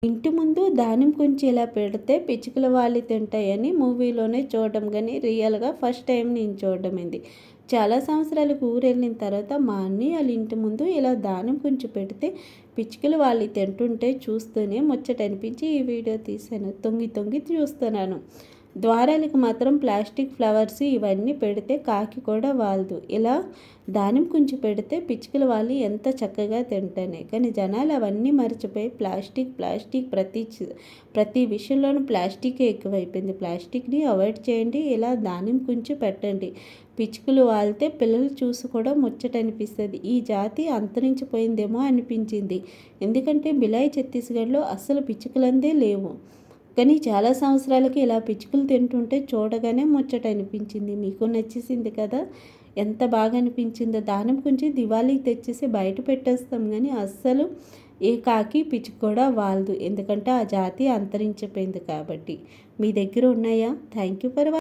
ఇంటి ముందు ధాన్యం కుంచి ఇలా పెడితే పిచ్చుకలు వాలి తింటాయని మూవీలోనే చూడడం కానీ రియల్గా ఫస్ట్ టైం నేను చూడడం ఏంది. చాలా సంవత్సరాలకు ఊరెళ్ళిన తర్వాత మా అన్నయ్య వాళ్ళ ఇంటి ముందు ఇలా ధాన్యం కుంచి పెడితే పిచ్చుకలు వాళ్ళు తింటుంటే చూస్తూనే ముచ్చట అనిపించి ఈ వీడియో తీశాను. తొంగి తొంగి చూస్తున్నాను. ద్వారాలకు మాత్రం ప్లాస్టిక్ ఫ్లవర్స్ ఇవన్నీ పెడితే కాకి కూడా వాలదు. ఇలా ధాన్యం కుంచి పెడితే పిచ్చుకలు వాళ్ళు ఎంత చక్కగా తింటానే. కానీ జనాలు అవన్నీ మర్చిపోయి ప్లాస్టిక్ ప్రతి విషయంలోనూ ప్లాస్టిక్ ఎక్కువైపోయింది. ప్లాస్టిక్ని అవాయిడ్ చేయండి. ఇలా ధాన్యం కుంచి పెట్టండి. పిచ్చుకలు వాలితే పిల్లలు చూసి కూడా ముచ్చట అనిపిస్తుంది. ఈ జాతి అంతరించిపోయిందేమో అనిపించింది. ఎందుకంటే బిలాయ్ ఛత్తీస్గఢ్లో అస్సలు పిచ్చుకలందే లేవు. కానీ చాలా సంవత్సరాలకి ఇలా పిచ్చుకలు తింటుంటే చూడగానే ముచ్చట అనిపించింది. మీకు నచ్చేసింది కదా, ఎంత బాగా అనిపించిందో. దానం కొంచెం దివాళీకి తెచ్చేసి బయట పెట్టేస్తాం కానీ అస్సలు ఏ కాకి పిచ్చుక కూడా వాలదు. ఎందుకంటే ఆ జాతి అంతరించిపోయింది కాబట్టి. మీ దగ్గర ఉన్నాయా? Thank you for